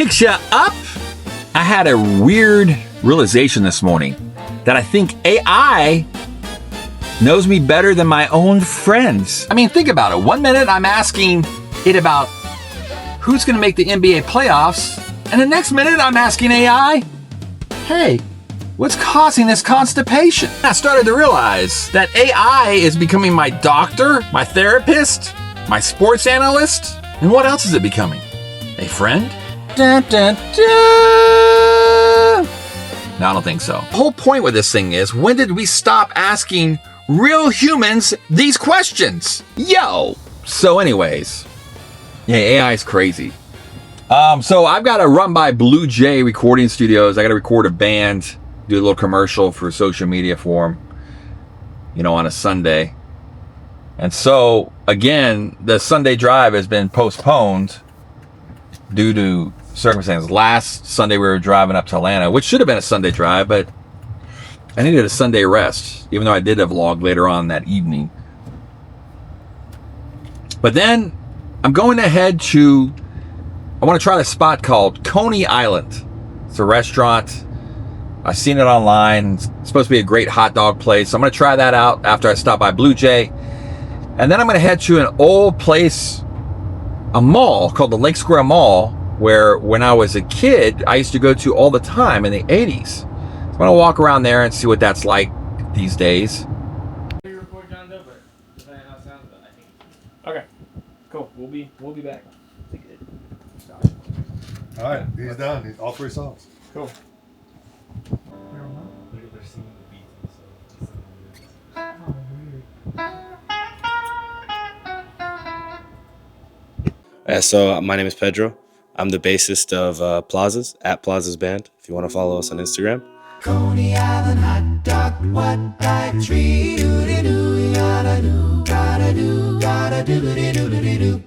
picks you up. I had a weird realization this morning that I think AI knows me better than my own friends. I mean, think about it. 1 minute I'm asking it about who's going to make the NBA playoffs, and the next minute I'm asking AI, hey, what's causing this constipation? I started to realize that AI is becoming my doctor, my therapist, my sports analyst, and what else is it becoming? A friend? Dun, dun, dun. No, I don't think so. The whole point with this thing is, when did we stop asking real humans these questions? Yo! So anyways, yeah, AI is crazy. So I've got to run by Blue Jay Recording Studios. I got to record a band, do a little commercial for social media for them, on a Sunday. And so, again, the Sunday drive has been postponed due to circumstances. Last Sunday we were driving up to Atlanta, which should have been a Sunday drive, but I needed a Sunday rest, even though I did a vlog later on that evening. But then I'm going ahead I want to try this spot called Coney Island. It's a restaurant. I've seen it online. It's supposed to be a great hot dog place. So I'm going to try that out after I stop by Blue Jay. And then I'm going to head to an old place, a mall called the Lake Square Mall, where when I was a kid, I used to go to all the time in the 80s. So I'm going to walk around there and see what that's like these days. Okay, cool. We'll be back. All right, he's done. All 3 songs. Cool. So my name is Pedro. I'm the bassist of Plazas, at Plazas Band, if you want to follow us on Instagram. Coney Island hot dog, what I treat, do gotta do, do.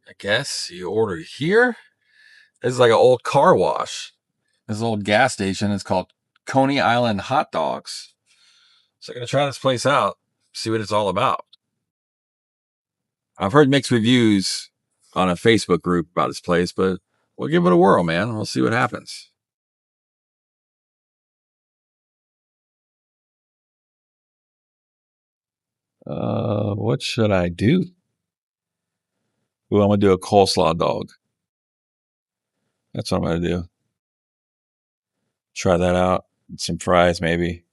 I guess you order here. This is like an old car wash. This old gas station is called Coney Island Hot Dogs. So I'm going to try this place out, see what it's all about. I've heard mixed reviews on a Facebook group about this place, but we'll give it a whirl, man. We'll see what happens. What should I do? Ooh, I'm going to do a coleslaw dog. That's what I'm going to do. Try that out. Some fries, maybe.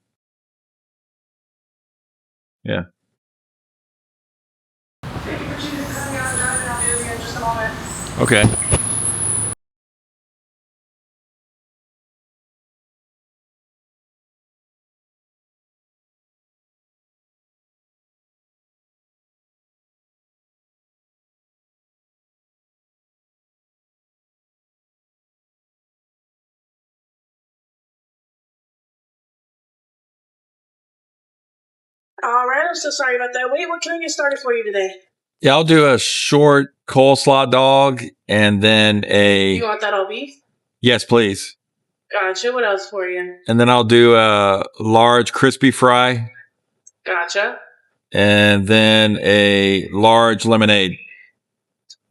Yeah. Okay. All right, I'm so sorry about that. Wait, what can I get started for you today? Yeah, I'll do a short coleslaw dog and then You want that all beef? Yes, please. Gotcha. What else for you? And then I'll do a large crispy fry Gotcha. and then a large lemonade.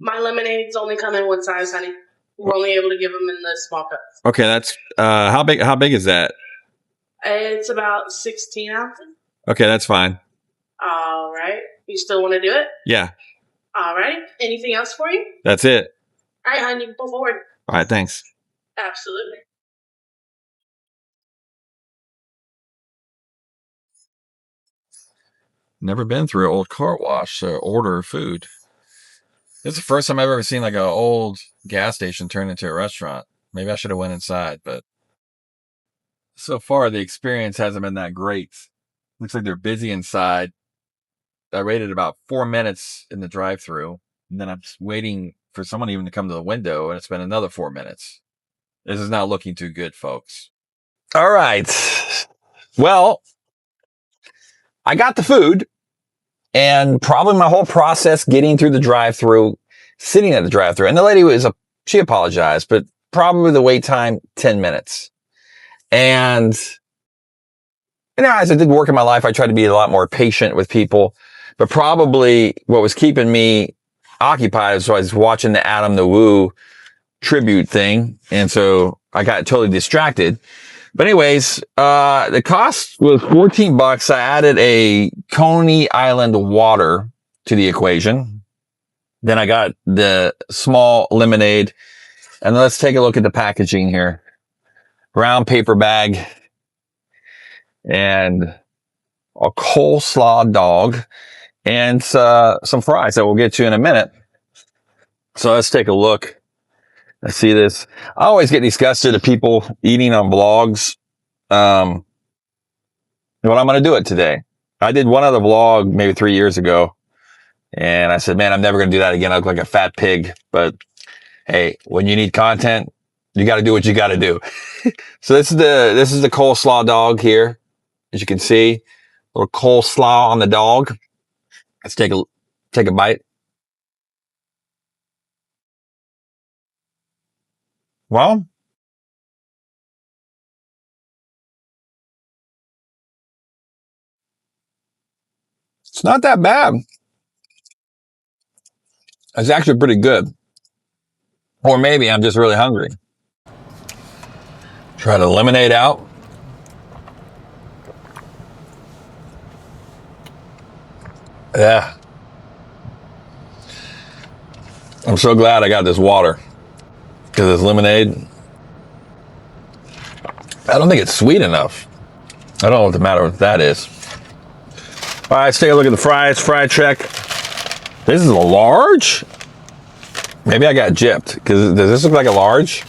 My lemonades only come in one size, honey. We're only able to give them in the small cups. Okay, that's how big is that? It's about 16 ounces. Okay, that's fine. All right. You still want to do it? Yeah, All right. Anything else for you? that's it. All right, honey. Go forward. All right, thanks. Absolutely. Never been through an old car wash to order food. This is the first time I've ever seen like an old gas station turn into a restaurant. Maybe I should have went inside, but so far the experience hasn't been that great. Looks like they're busy inside. I waited about 4 minutes in the drive-thru, and then I'm just waiting for someone even to come to the window, and it's been another 4 minutes. This is not looking too good, folks. All right. Well, I got the food, and probably my whole process getting through the drive-thru, sitting at the drive-thru, and the lady she apologized, but probably the wait time, 10 minutes. And, as I did work in my life, I tried to be a lot more patient with people, but probably what was keeping me occupied was I was watching the Adam the Woo tribute thing. And so I got totally distracted. But anyways, the cost was $14. I added a Coney Island water to the equation. Then I got the small lemonade. And let's take a look at the packaging here. Brown paper bag and a coleslaw dog and some fries that we'll get to in a minute. So let's take a look. I see this. I always get disgusted at people eating on vlogs. But I'm going to do it today. I did one other vlog maybe 3 years ago. And I said, man, I'm never going to do that again. I look like a fat pig. But hey, when you need content, you got to do what you got to do. So this is the coleslaw dog here. As you can see, a little coleslaw on the dog. Let's take a bite. Well, it's not that bad. It's actually pretty good. Or maybe I'm just really hungry. Try to lemonade out. Yeah. I'm so glad I got this water. Because this lemonade, I don't think it's sweet enough. I don't know what the matter with that is. All right, let's take a look at the fries. Fry check. This is a large? Maybe I got gypped. Because does this look like a large?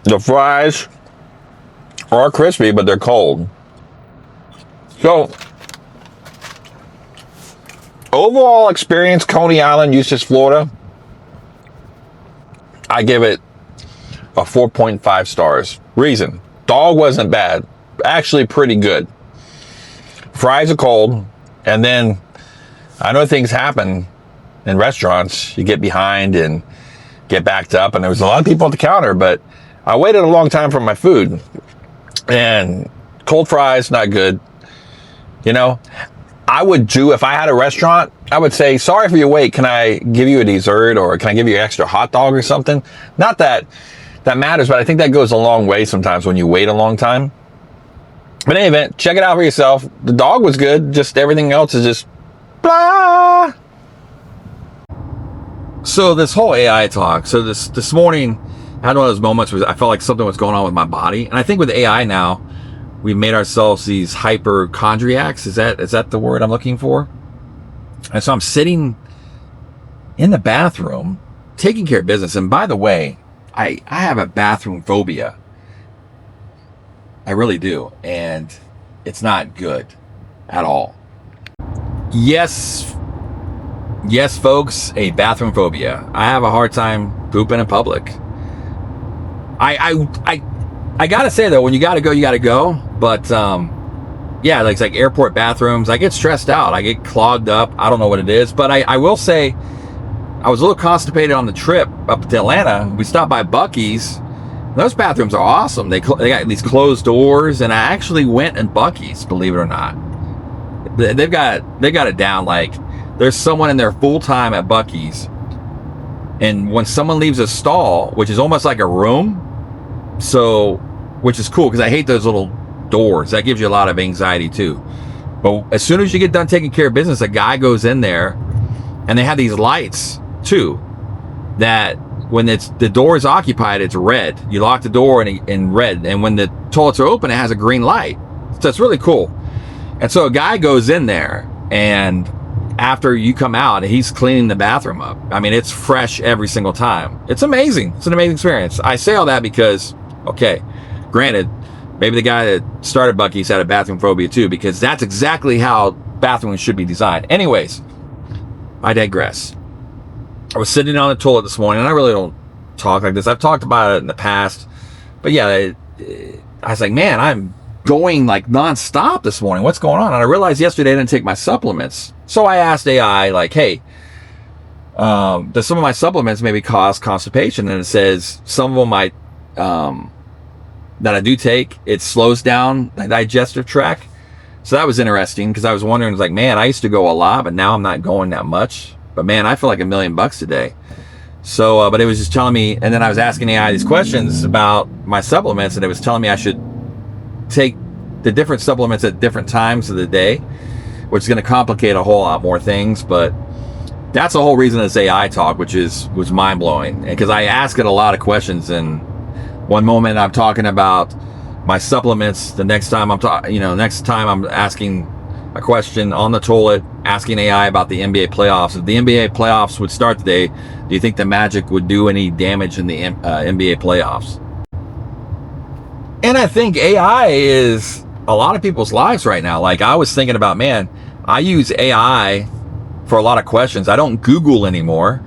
The fries are crispy, but they're cold. So, overall experience, Coney Island, Eustis, Florida, I give it a 4.5 stars. Reason, dog wasn't bad. Actually pretty good. Fries are cold. And then, I know things happen in restaurants. You get behind and get backed up. And there was a lot of people at the counter, but I waited a long time for my food. And cold fries, not good. You know, I would do, if I had a restaurant, I would say, sorry for your wait. Can I give you a dessert or can I give you an extra hot dog or something? Not that that matters, but I think that goes a long way sometimes when you wait a long time. But in any event, check it out for yourself. The dog was good. Just everything else is just blah. So this whole AI talk. So this morning, I had one of those moments where I felt like something was going on with my body. And I think with AI now, we've made ourselves these hypochondriacs. Is that the word I'm looking for? And so I'm sitting in the bathroom, taking care of business. And by the way, I have a bathroom phobia. I really do. And it's not good at all. Yes, folks, a bathroom phobia. I have a hard time pooping in public. I gotta say though, when you gotta go, you gotta go. But yeah, like it's like airport bathrooms. I get stressed out. I get clogged up. I don't know what it is, but I will say, I was a little constipated on the trip up to Atlanta. We stopped by Buc-ee's. Those bathrooms are awesome. They got these closed doors, and I actually went in Buc-ee's, believe it or not. They've got it down. Like there's someone in there full time at Buc-ee's, and when someone leaves a stall, which is almost like a room, so which is cool because I hate those little doors. That gives you a lot of anxiety too. But as soon as you get done taking care of business, a guy goes in there, and they have these lights too, that when the door is occupied, it's red. You lock the door in red, and when the toilets are open, it has a green light. So it's really cool. And so a guy goes in there, and after you come out, he's cleaning the bathroom up. I mean, it's fresh every single time. It's amazing. It's an amazing experience. I say all that because, okay, granted, maybe the guy that started Buc-ee's had a bathroom phobia too, because that's exactly how bathrooms should be designed. Anyways, I digress. I was sitting on the toilet this morning, and I really don't talk like this. I've talked about it in the past, but yeah, I was like, man, I'm going like nonstop this morning. What's going on? And I realized yesterday I didn't take my supplements. So I asked AI, like, hey, does some of my supplements maybe cause constipation? And it says some of them might, that I do take, it slows down the digestive tract. So that was interesting because I was wondering, like, man, I used to go a lot, but now I'm not going that much. but man, I feel like $1,000,000 today. So, but it was just telling me, and then I was asking AI these questions about my supplements, and it was telling me I should take the different supplements at different times of the day, which is going to complicate a whole lot more things. But that's the whole reason it's AI talk, which was mind blowing. Because I ask it a lot of questions, and one moment I'm talking about my supplements, the next time next time I'm asking a question on the toilet, asking AI about the NBA playoffs. If the NBA playoffs would start today, do you think the Magic would do any damage in the NBA playoffs? And I think AI is a lot of people's lives right now. Like, I was thinking about, man, I use AI for a lot of questions. I don't Google anymore.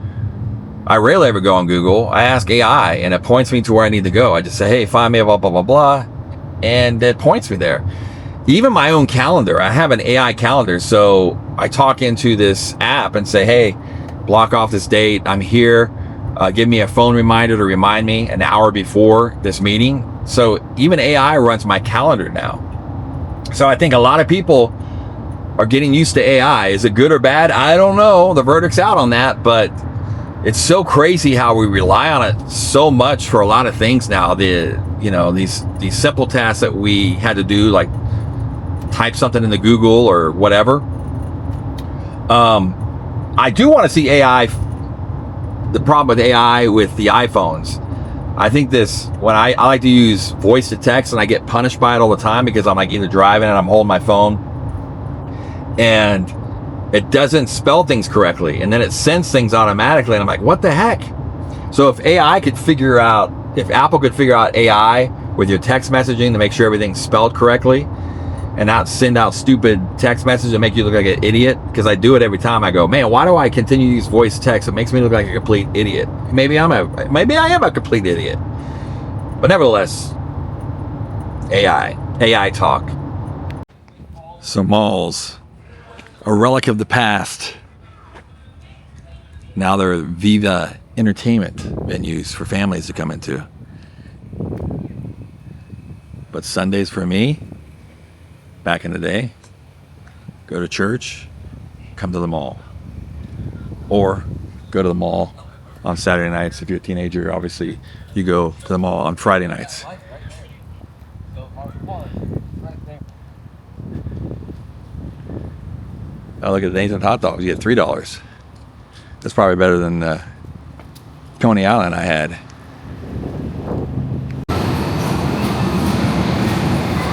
I rarely ever go on Google. I ask AI, and it points me to where I need to go. I just say, hey, find me blah, blah, blah, blah, and it points me there. Even my own calendar, I have an AI calendar. So I talk into this app and say, hey, block off this date. I'm here. Give me a phone reminder to remind me an hour before this meeting. So even AI runs my calendar now. So I think a lot of people are getting used to AI. Is it good or bad? I don't know. The verdict's out on that, but it's so crazy how we rely on it so much for a lot of things now. These simple tasks that we had to do, like type something into Google or whatever. I do want to see AI, the problem with AI with the iPhones. I think when I like to use voice to text, and I get punished by it all the time because I'm like either driving and I'm holding my phone and it doesn't spell things correctly, and then it sends things automatically, and I'm like, what the heck? So if Apple could figure out AI with your text messaging to make sure everything's spelled correctly and not send out stupid text messages that make you look like an idiot, because I do it every time. I go, man, why do I continue to use voice text? It makes me look like a complete idiot. Maybe I am a complete idiot. But nevertheless, AI talk. So malls, a relic of the past. Now they're Viva entertainment venues for families to come into. But Sundays for me, back in the day, go to church, come to the mall. Or go to the mall on Saturday nights. If you're a teenager, obviously you go to the mall on Friday nights. Oh, look at the Nathan hot dogs. You get $3. That's probably better than the Coney Island I had.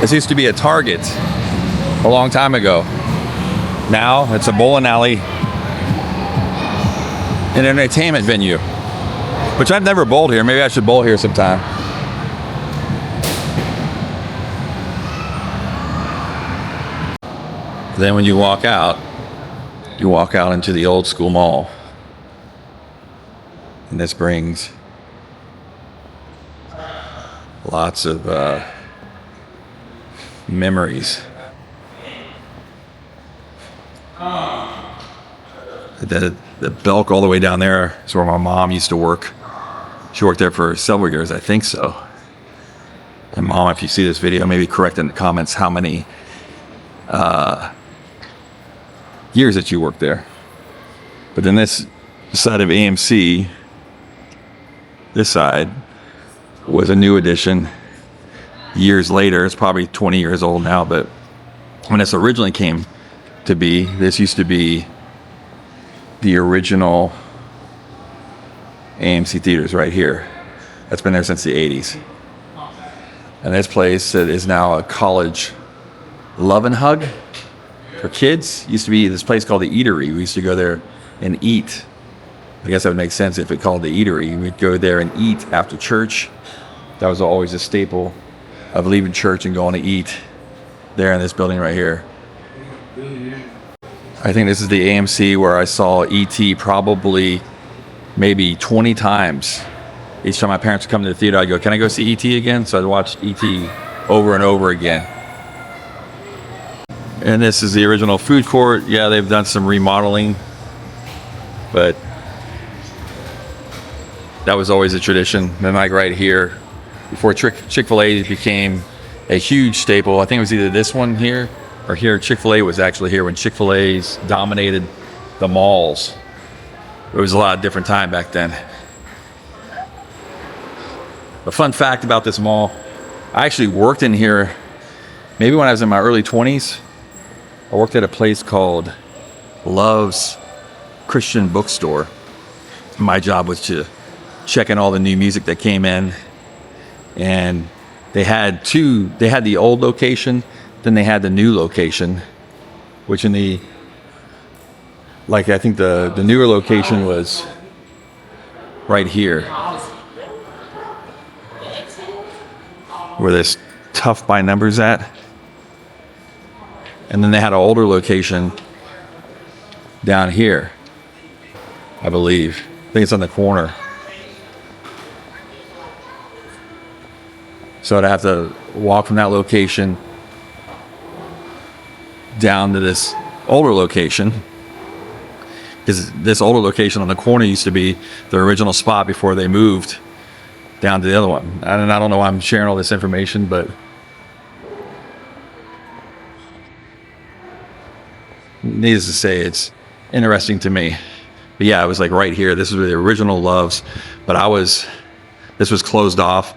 This used to be a Target a long time ago. Now it's a bowling alley, an entertainment venue, which I've never bowled here. Maybe I should bowl here sometime. Then when you walk out into the old school mall. And this brings lots of memories. The Belk all the way down there is where my mom used to work. She worked there for several years, I think so. And Mom, if you see this video, maybe correct in the comments how many years that you worked there. But then this side of AMC, this side, was a new addition years later. It's probably 20 years old now, but when this originally came to be, this used to be the original AMC theaters right here. That's been there since the 80s. And this place that is now a college love and hug for kids. Used to be this place called the Eatery. We used to go there and eat. I guess that would make sense if it called the Eatery. We'd go there and eat after church. That was always a staple of leaving church and going to eat there in this building right here. I think this is the AMC where I saw E.T. probably maybe 20 times. Each time my parents would come to the theater, I'd go, can I go see E.T. again? So I'd watch E.T. over and over again. And this is the original food court. Yeah, they've done some remodeling, but that was always a tradition. Then like right here, before Chick-fil-A became a huge staple, I think it was either this one here or here. Chick-fil-A was actually here when Chick-fil-A's dominated the malls It was a lot of different time back then. A fun fact about this mall, I actually worked in here maybe when I was in my early 20s. I worked at a place called Love's Christian Bookstore. My job was to check in all the new music that came in. And they had the old location, then they had the new location, which in the, like, I think the newer location was right here, where this Tough by Numbers at. And then they had an older location down here, I believe. I think it's on the corner. So I'd have to walk from that location down to this older location, because this older location on the corner used to be the original spot before they moved down to the other one. And I don't know why I'm sharing all this information, but needless to say, it's interesting to me. But yeah, it was like right here. This was the original Love's, but this was closed off.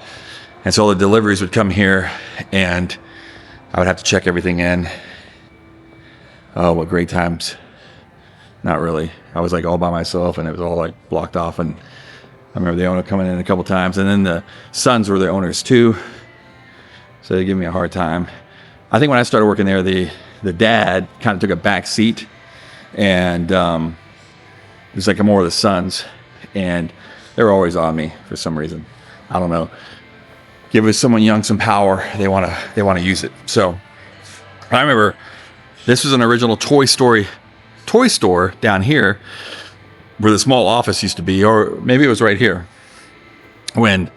And so all the deliveries would come here, and I would have to check everything in. Oh, what great times. Not really. I was like all by myself, and it was all like blocked off. And I remember the owner coming in a couple times, and then the sons were the owners too. So they give me a hard time. I think when I started working there, the dad kind of took a back seat, and it was like more of the sons, and they were always on me for some reason. I don't know. Give someone young some power, they want to use it. So I remember this was an original toy store down here where the small office used to be, or maybe it was right here, when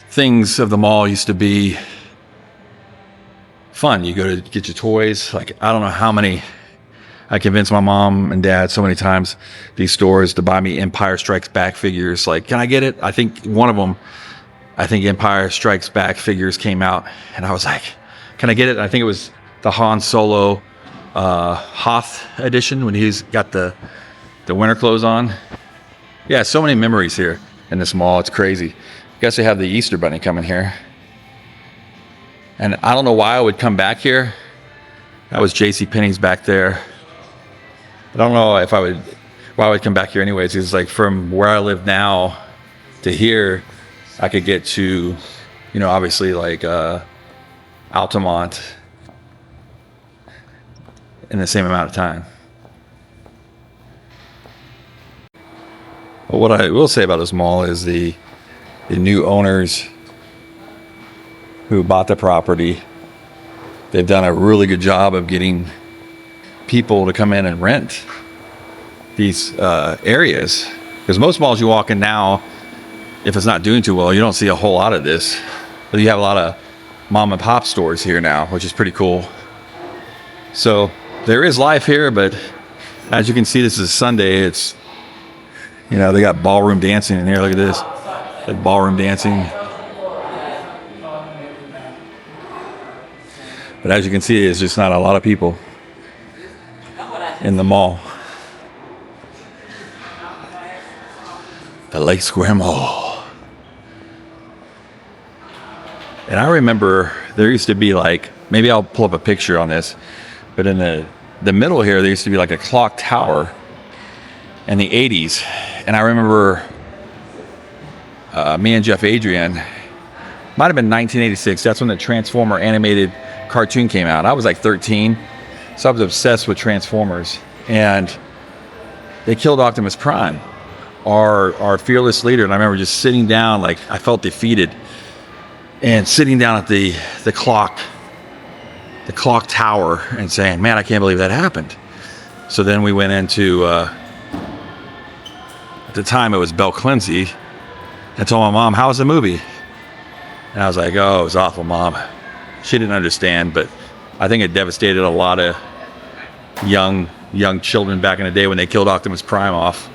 things of the mall used to be fun. You go to get your toys. Like, I don't know how many I convinced my mom and dad so many times, these stores, to buy me Empire Strikes Back figures. Like, can I get it? I think one of them, Empire Strikes Back figures came out, and I was like, can I get it? I think it was the Han Solo Hoth edition, when he's got the winter clothes on. Yeah, so many memories here in this mall. It's crazy. I guess they have the Easter Bunny coming here. And I don't know why I would come back here. That was JCPenney's back there. I don't know why I would come back here anyways. It's like from where I live now to here, I could get to, obviously like Altamont in the same amount of time. But what I will say about this mall is the new owners who bought the property, they've done a really good job of getting people to come in and rent these areas. Because most malls you walk in now, if it's not doing too well, you don't see a whole lot of this. But you have a lot of mom and pop stores here now, which is pretty cool. So there is life here, but as you can see, this is Sunday. It's, they got ballroom dancing in here. Look at this, like ballroom dancing. But as you can see, it's just not a lot of people in the mall. The Lake Square Mall. And I remember there used to be like, maybe I'll pull up a picture on this, but in the middle here, there used to be like a clock tower in the 80s. And I remember me and Jeff Adrian, might have been 1986. That's when the Transformer animated cartoon came out. I was like 13, so I was obsessed with Transformers. And they killed Optimus Prime, our fearless leader. And I remember just sitting down, like I felt defeated, and sitting down at the clock tower and saying, man, I can't believe that happened. So then we went into, at the time it was Belle Clemsey, and told my mom, how was the movie? And I was like, oh, it was awful, Mom. She didn't understand, but I think it devastated a lot of young children back in the day when they killed Optimus Prime off.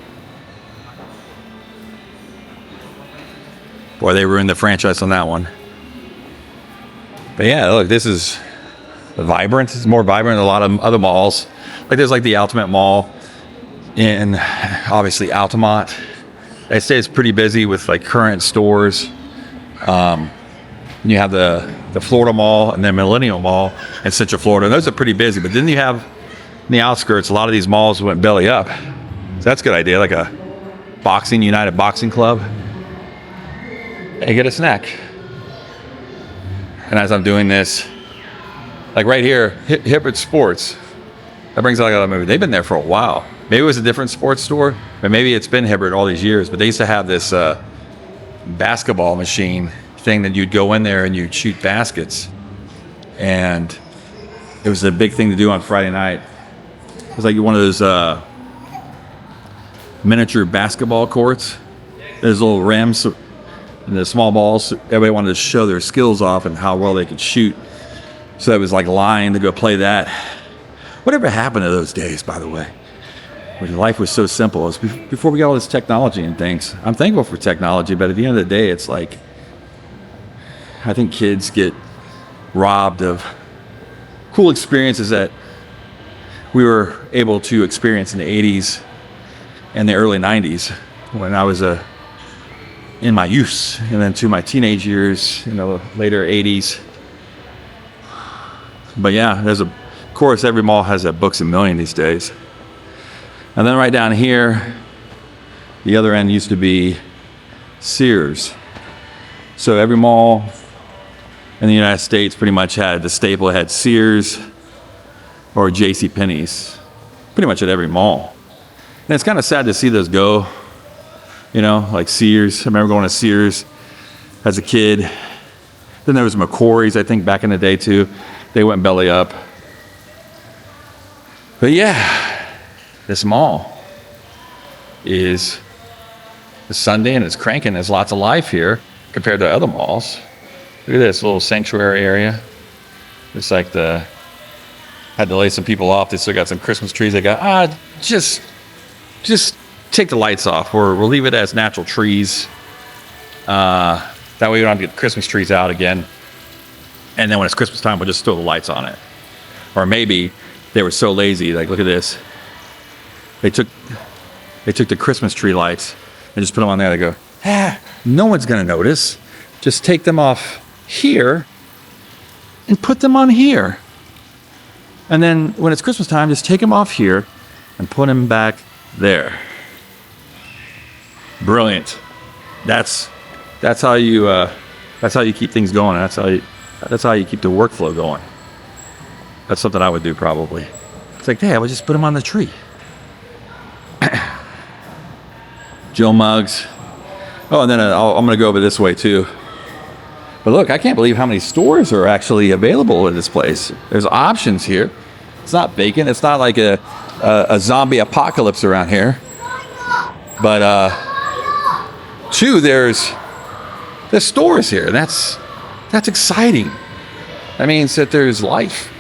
Boy, they ruined the franchise on that one. But yeah, look, this is vibrant. It's more vibrant than a lot of other malls. Like there's like the Ultimate Mall in obviously Altamont. They say it's pretty busy with like current stores. You have the Florida Mall and then Millennium Mall in Central Florida. And those are pretty busy. But then you have in the outskirts, a lot of these malls went belly up. So that's a good idea, like a United Boxing Club. And get a snack. And as I'm doing this, like right here, Hibbert Sports, that brings out like a movie. They've been there for a while. Maybe it was a different sports store, but maybe it's been Hibbert all these years. But they used to have this basketball machine thing that you'd go in there and you'd shoot baskets. And it was a big thing to do on Friday night. It was like one of those miniature basketball courts. There's little rims and the small balls. Everybody wanted to show their skills off and how well they could shoot. So it was like lying to go play that. Whatever happened to those days, by the way? When life was so simple. It was before we got all this technology and things. I'm thankful for technology, but at the end of the day, it's like, I think kids get robbed of cool experiences that we were able to experience in the 80s and the early 90s when I was in my youth, and then to my teenage years in the later 80s. But yeah, of course, every mall has a Books A Million these days. And then right down here, the other end used to be Sears. So every mall in the United States pretty much had the staple. It had Sears or JCPenney's, pretty much at every mall. And it's kind of sad to see those go, like Sears. I remember going to Sears as a kid. Then there was McCory's, I think, back in the day too. They went belly up. But yeah, this mall is Sunday and it's cranking. There's lots of life here compared to other malls. Look at this little sanctuary area. It's like had to lay some people off. They still got some Christmas trees. They got, just take the lights off, or we'll leave it as natural trees. That way we don't have to get Christmas trees out again. And then when it's Christmas time, we'll just throw the lights on it. Or maybe they were so lazy, like look at this. They took the Christmas tree lights and just put them on there. They go, no one's gonna notice. Just take them off here and put them on here. And then when it's Christmas time, just take them off here and put them back there. Brilliant. That's how you keep things going. That's how you keep the workflow going. That's something I would do probably. It's like, hey, I would just put them on the tree. Joe Muggs. Oh, and then I'm going to go over this way too. But look, I can't believe how many stores are actually available in this place. There's options here. It's not vacant. It's not like a zombie apocalypse around here. But two, there's stores here. That's exciting. That means that there's life.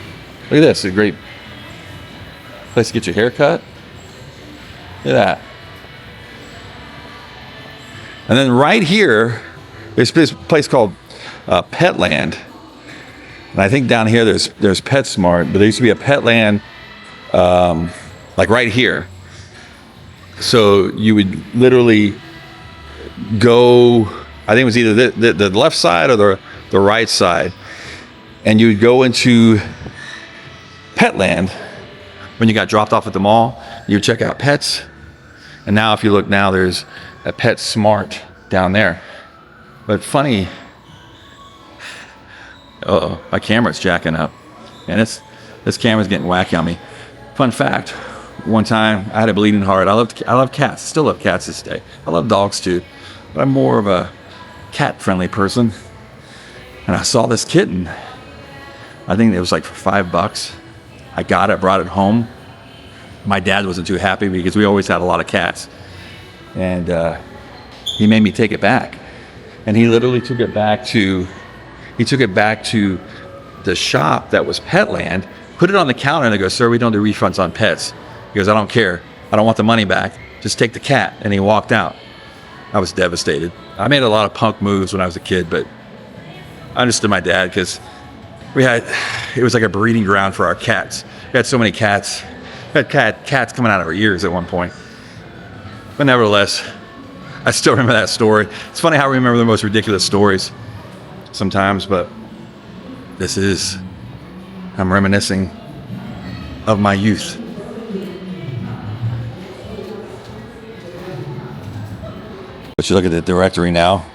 Look at this. It's a great place to get your hair cut. Look at that. And then right here, there's this place called Petland. And I think down here there's PetSmart, but there used to be a Petland like right here. So you would literally go, I think it was either the left side or the right side, and you would go into Petland when you got dropped off at the mall. You would check out pets, and now if you look now, there's a PetSmart down there. But funny, my camera's jacking up, and this camera's getting wacky on me. Fun fact: one time I had a bleeding heart. I love cats. Still love cats this day. I love dogs too, but I'm more of a cat-friendly person. And I saw this kitten. I think it was like for $5. I got it, brought it home. My dad wasn't too happy because we always had a lot of cats, and he made me take it back. And he literally took it back to the shop that was Petland, put it on the counter, and they go, "Sir, we don't do refunds on pets." He goes, "I don't care. I don't want the money back. Just take the cat." And he walked out. I was devastated. I made a lot of punk moves when I was a kid, but I understood my dad because it was like a breeding ground for our cats. We had so many cats. Had cats coming out of her ears at one point. But nevertheless, I still remember that story. It's funny how I remember the most ridiculous stories sometimes, but I'm reminiscing of my youth. But you look at the directory now,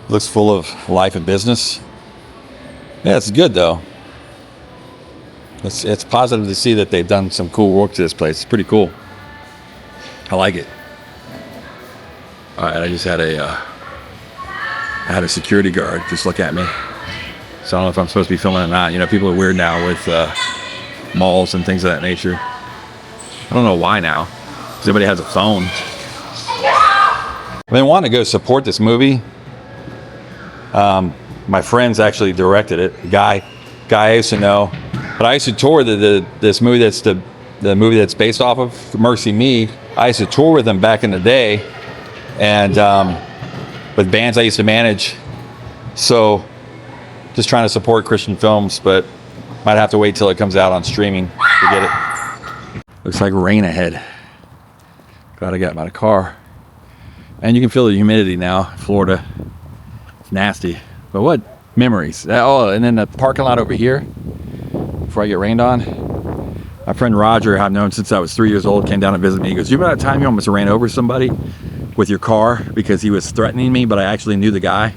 it looks full of life and business. Yeah, it's good though. It's positive to see that they've done some cool work to this place. It's pretty cool. I like it. All right, I just had a security guard just look at me. So I don't know if I'm supposed to be filming or not. You know, people are weird now with malls and things of that nature. I don't know why now. Because everybody has a phone. I've been wanting to go support this movie. My friends actually directed it. A guy I used to know. But I used to tour this movie that's the movie that's based off of, Mercy Me. I used to tour with them back in the day, and with bands I used to manage. So just trying to support Christian films, but might have to wait till it comes out on streaming to get it. Looks like rain ahead. Glad I got my car. And you can feel the humidity now, Florida. It's nasty. But what memories. Oh, and then the parking lot over here, before I get rained on. My friend Roger, I've known since I was 3 years old, came down to visit me. He goes, you remember that time you almost ran over somebody with your car because he was threatening me, but I actually knew the guy?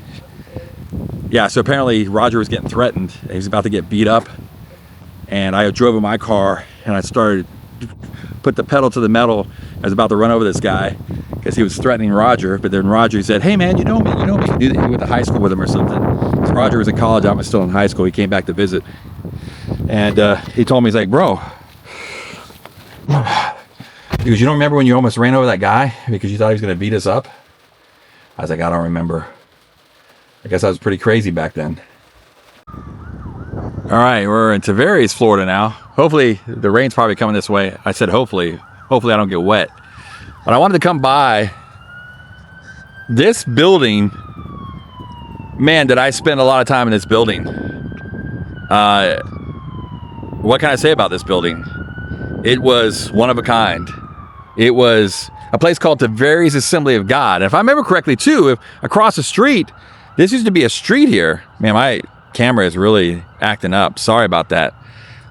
Yeah, so apparently Roger was getting threatened. He was about to get beat up. And I drove in my car and I started, put the pedal to the metal. I was about to run over this guy because he was threatening Roger. But then Roger said, hey man, you know me. He went to high school with him or something. So Roger was in college, I was still in high school. He came back to visit. And he told me, he's like, bro, he goes, you don't remember when you almost ran over that guy because you thought he was going to beat us up? I was like, I don't remember. I guess I was pretty crazy back then. All right, we're in Tavares, Florida now. Hopefully, the rain's probably coming this way. I said hopefully. Hopefully I don't get wet. But I wanted to come by this building. Man, did I spend a lot of time in this building. What can I say about this building? It was one of a kind. It was a place called Tavares Assembly of God. And if I remember correctly too, if across the street, this used to be a street here. Man, my camera is really acting up. Sorry about that.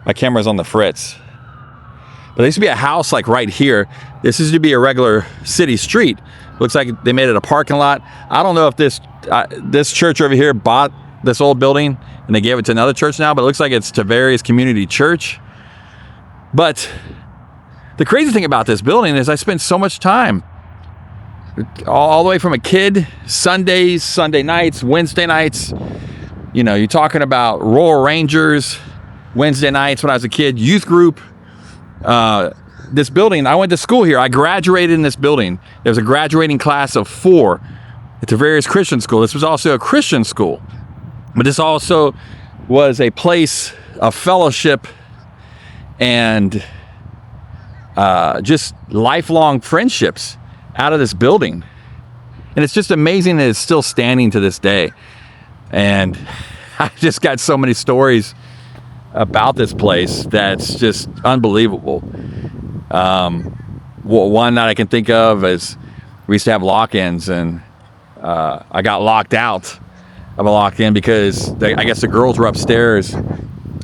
My camera's on the fritz. But there used to be a house like right here. This used to be a regular city street. Looks like they made it a parking lot. I don't know if this church over here bought this old building and they gave it to another church now, but it looks like it's Tavares Community Church. But the crazy thing about this building is I spent so much time all the way from a kid, Sundays, Sunday nights, Wednesday nights. You know, you're talking about Royal Rangers, Wednesday nights when I was a kid, youth group. This building, I went to school here. I graduated in this building. There was a graduating class of 4 at Tavares Christian School. This was also a Christian school. But this also was a place of fellowship and just lifelong friendships out of this building. And it's just amazing that it's still standing to this day. And I just got so many stories about this place that's just unbelievable. One that I can think of is we used to have lock-ins, and I got locked out of a lock-in because I guess the girls were upstairs,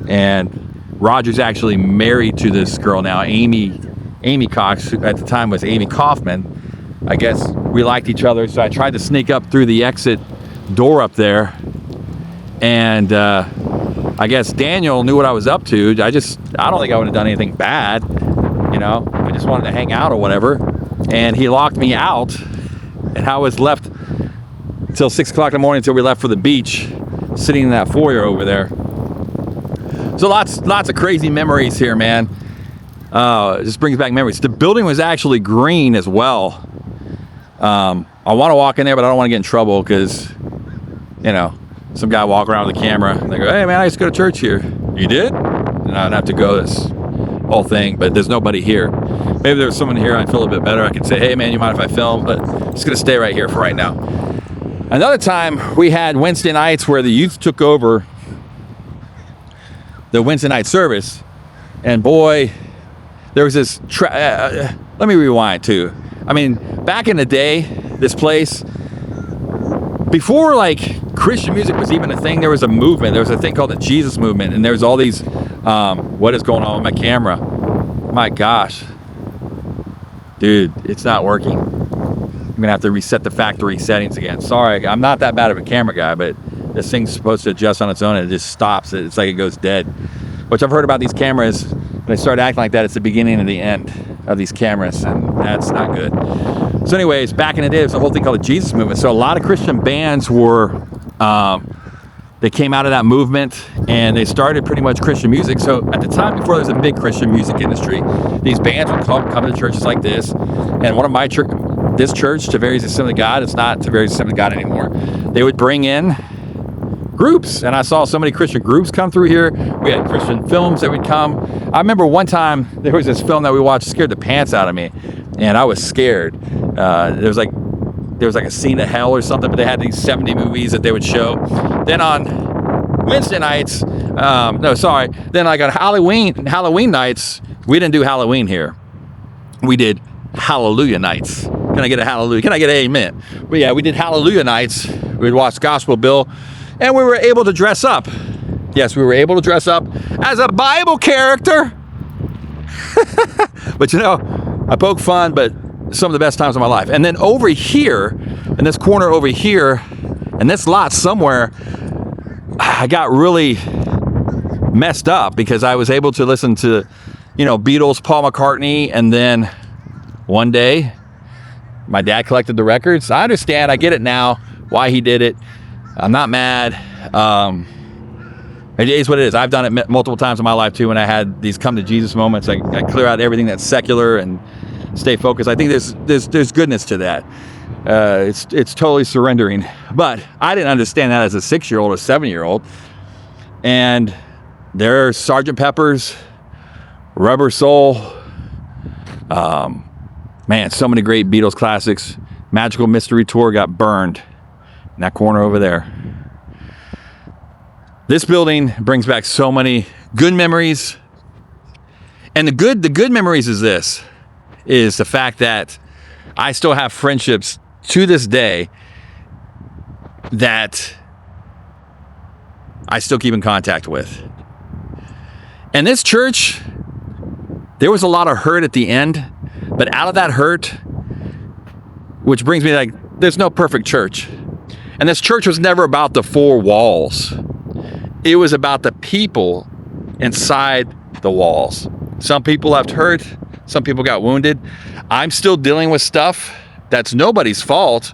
and Roger's actually married to this girl now, Amy Cox, who at the time was Amy Kaufman. I guess we liked each other, so I tried to sneak up through the exit door up there, and I guess Daniel knew what I was up to. I don't think I would have done anything bad, you know. I just wanted to hang out or whatever, and he locked me out, and I was left until 6 o'clock in the morning until we left for the beach, sitting in that foyer over there. So lots of crazy memories here, man. It just brings back memories. The building was actually green as well. I want to walk in there, but I don't want to get in trouble because, you know, some guy walk around with a camera and they go, hey man, I used to go to church here. You did? And I'd have to go this whole thing, but there's nobody here. Maybe there's someone here, I'd feel a bit better. I could say, hey man, you mind if I film? But I'm just going to stay right here for right now. Another time we had Wednesday nights where the youth took over the Wednesday night service. And boy, there was this, let me rewind too. I mean, back in the day, this place, before like Christian music was even a thing, there was a movement. There was a thing called the Jesus movement, and there was all these, what is going on with my camera? My gosh. Dude, it's not working. I'm gonna have to reset the factory settings again. Sorry, I'm not that bad of a camera guy, but this thing's supposed to adjust on its own and it just stops. It's like it goes dead. Which I've heard about these cameras, when they start acting like that, it's the beginning and the end of these cameras, and that's not good. So anyways, back in the day, there's a whole thing called the Jesus movement. So a lot of Christian bands were, they came out of that movement and they started pretty much Christian music. So at the time, before there was a big Christian music industry, these bands would come to churches like this. And one of my this church, Tavares Assembly of God, it's not Tavares Assembly of God anymore. They would bring in groups, and I saw so many Christian groups come through here. We had Christian films that would come. I remember one time there was this film that we watched, scared the pants out of me, and I was scared. There was like a scene of hell or something, but they had these 70 movies that they would show. Then on Wednesday nights, then like on Halloween nights, we didn't do Halloween here. We did Hallelujah nights. Can I get a hallelujah? Can I get an amen? Well, yeah, we did Hallelujah nights. We'd watch Gospel Bill, and we were able to dress up. Yes, we were able to dress up as a Bible character. But you know, I poke fun, but some of the best times of my life. And then over here, in this corner over here, in this lot somewhere, I got really messed up because I was able to listen to, you know, Beatles, Paul McCartney, and then one day, my dad collected the records. I understand, I get it now, why he did it. I'm not mad. It is what it is. I've done it multiple times in my life too when I had these come to Jesus moments. I clear out everything that's secular and stay focused. I think there's goodness to that. It's totally surrendering. But I didn't understand that as a 6-year-old or 7-year-old. And there's Sgt. Pepper's, Rubber Soul, man, so many great Beatles classics. Magical Mystery Tour got burned in that corner over there. This building brings back so many good memories. And the good memories is the fact that I still have friendships to this day that I still keep in contact with. And this church, there was a lot of hurt at the end, but out of that hurt, which brings me like, there's no perfect church. And this church was never about the four walls. It was about the people inside the walls. Some people left hurt. Some people got wounded. I'm still dealing with stuff that's nobody's fault,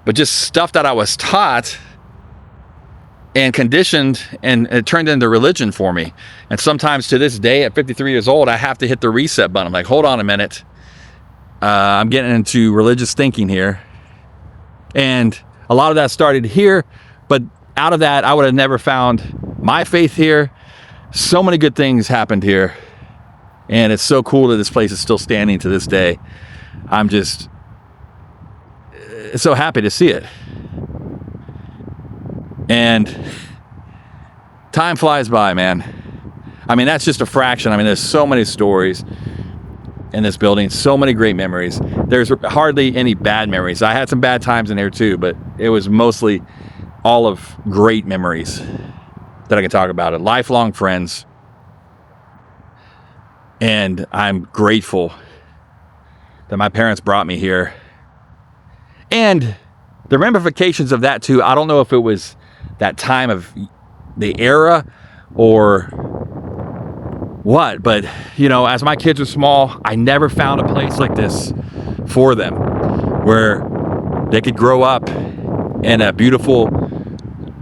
but just stuff that I was taught and conditioned, and it turned into religion for me. And sometimes to this day, at 53 years old, I have to hit the reset button. I'm like, hold on a minute. I'm getting into religious thinking here. And a lot of that started here, but out of that, I would have never found my faith here. So many good things happened here. And it's so cool that this place is still standing to this day. I'm just so happy to see it. And time flies by, man. I mean, that's just a fraction. I mean, there's so many stories in this building, so many great memories. There's hardly any bad memories. I had some bad times in here too, but it was mostly all of great memories that I can talk about. It. Lifelong friends. And I'm grateful that my parents brought me here. And the ramifications of that too, I don't know if it was that time of the era or what, but you know, as my kids were small, I never found a place like this for them where they could grow up in a beautiful,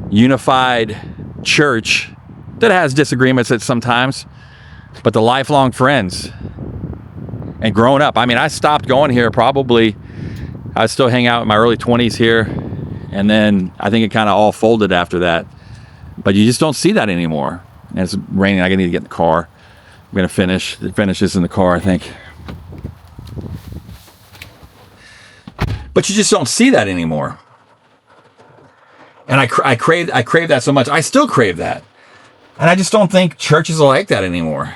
unified church that has disagreements at sometimes, but the lifelong friends and growing up. I mean, I stopped going here probably, I still hang out in my early 20s here, and then I think it kind of all folded after that. But you just don't see that anymore. And it's raining, I need to get in the car. I'm gonna finish this in the car, I think. But you just don't see that anymore. And I crave that so much. I still crave that. And I just don't think churches are like that anymore.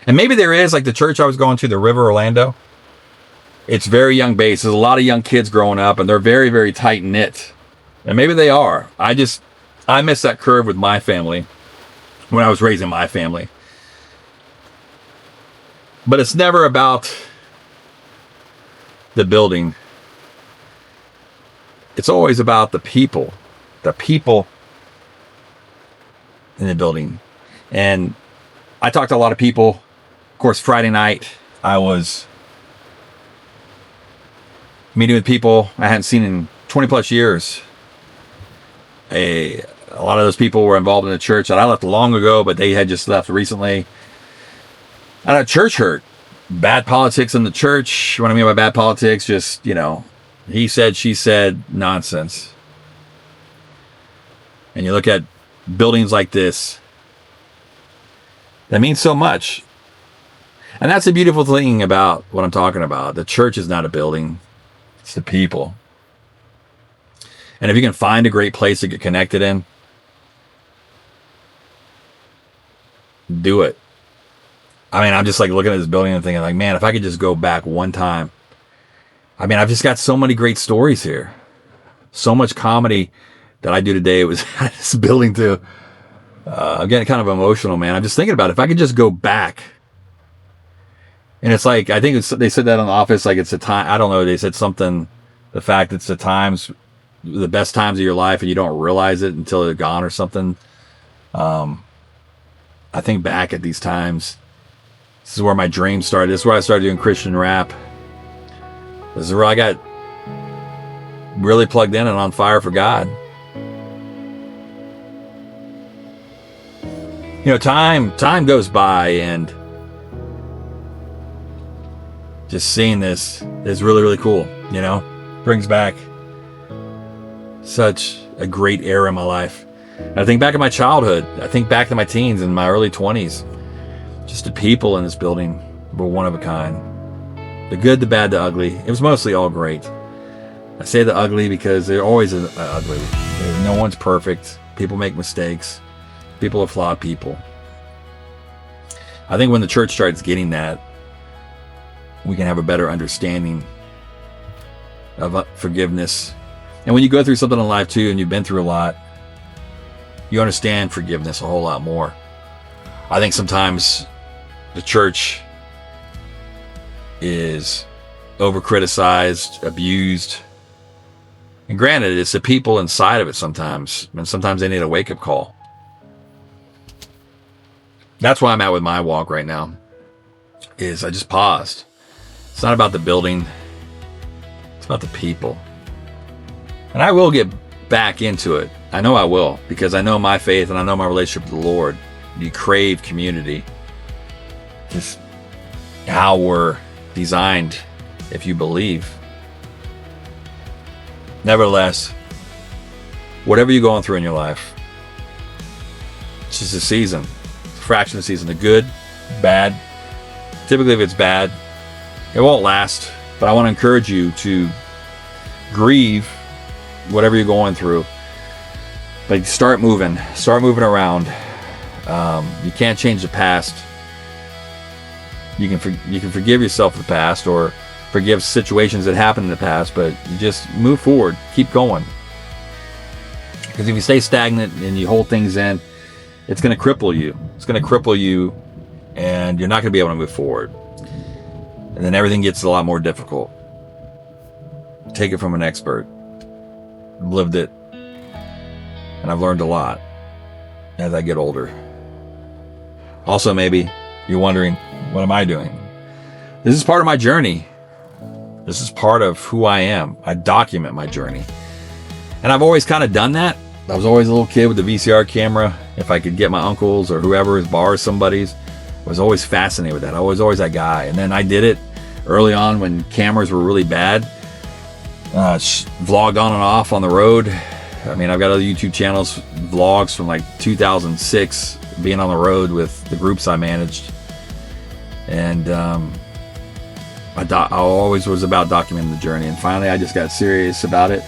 And maybe there is, like the church I was going to, the River Orlando. It's very young base. There's a lot of young kids growing up, and they're very, very tight knit. And maybe they are. I missed that curve with my family when I was raising my family. But it's never about the building. It's always about the people in the building. And I talked to a lot of people. Of course, Friday night, I was meeting with people I hadn't seen in 20 plus years. A lot of those people were involved in the church that I left long ago, but they had just left recently. And a church hurt. Bad politics in the church. What I mean by bad politics, just, he said, she said nonsense. And you look at buildings like this, that means so much. And that's the beautiful thing about what I'm talking about. The church is not a building, it's the people. And if you can find a great place to get connected in, do it. I mean, I'm just like looking at this building and thinking like, man, if I could just go back one time. I mean, I've just got so many great stories here. So much comedy that I do today. It was at this building too. I'm getting kind of emotional, man. I'm just thinking about it. If I could just go back. And it's like, I think they said that on The Office, like it's a time, I don't know, they said something, the fact it's the best times of your life and you don't realize it until they're gone or something. I think back at these times. This is where my dream started. This is where I started doing Christian rap. This is where I got really plugged in and on fire for God. Time goes by, and just seeing this is really, really cool. Brings back such a great era in my life. And I think back at my childhood. I think back to my teens and my early 20s. Just the people in this building were one of a kind. The good, the bad, the ugly. It was mostly all great. I say the ugly because they're always ugly. No one's perfect. People make mistakes. People are flawed people. I think when the church starts getting that, we can have a better understanding of forgiveness. And when you go through something in life too, and you've been through a lot, you understand forgiveness a whole lot more. I think sometimes the church is over-criticized, abused. And granted, it's the people inside of it sometimes. And sometimes they need a wake-up call. That's why I'm at with my walk right now. Is I just paused. It's not about the building. It's about the people. And I will get back into it. I know I will. Because I know my faith and I know my relationship with the Lord. You crave community. It's how we're designed, if you believe. Nevertheless, whatever you're going through in your life, it's just a season. It's a fraction of a season. The good, bad. Typically, if it's bad, it won't last. But I want to encourage you to grieve whatever you're going through. But start moving. Start moving around. You can't change the past. You can forgive yourself the past or forgive situations that happened in the past, but you just move forward. Keep going. Because if you stay stagnant and you hold things in, it's going to cripple you. It's going to cripple you, and you're not going to be able to move forward. And then everything gets a lot more difficult. Take it from an expert. I've lived it. And I've learned a lot as I get older. Also, maybe you're wondering, what am I doing? This is part of my journey. This is part of who I am. I document my journey. And I've always kind of done that. I was always a little kid with the VCR camera. If I could get my uncles or whoever borrow somebody's, I was always fascinated with that. I was always that guy. And then I did it early on when cameras were really bad. Vlogged on and off on the road. I mean, I've got other YouTube channels, vlogs from like 2006, being on the road with the groups I managed. And I always was about documenting the journey. And finally, I just got serious about it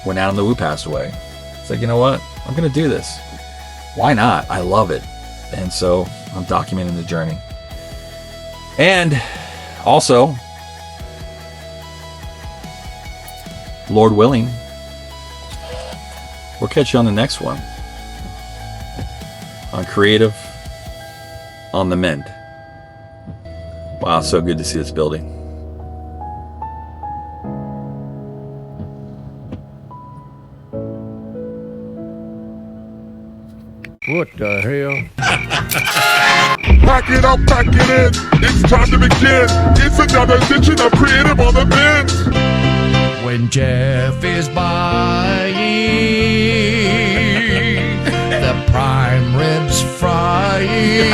when Adam LaWoo passed away. It's like, you know what? I'm going to do this. Why not? I love it. And so I'm documenting the journey. And also, Lord willing, we'll catch you on the next one on Creative on the Mend. Wow, so good to see this building. What the hell? Pack it up, pack it in. It's time to begin. It's another edition of Creative on the Mend. When Jeff is buying the prime ribs frying.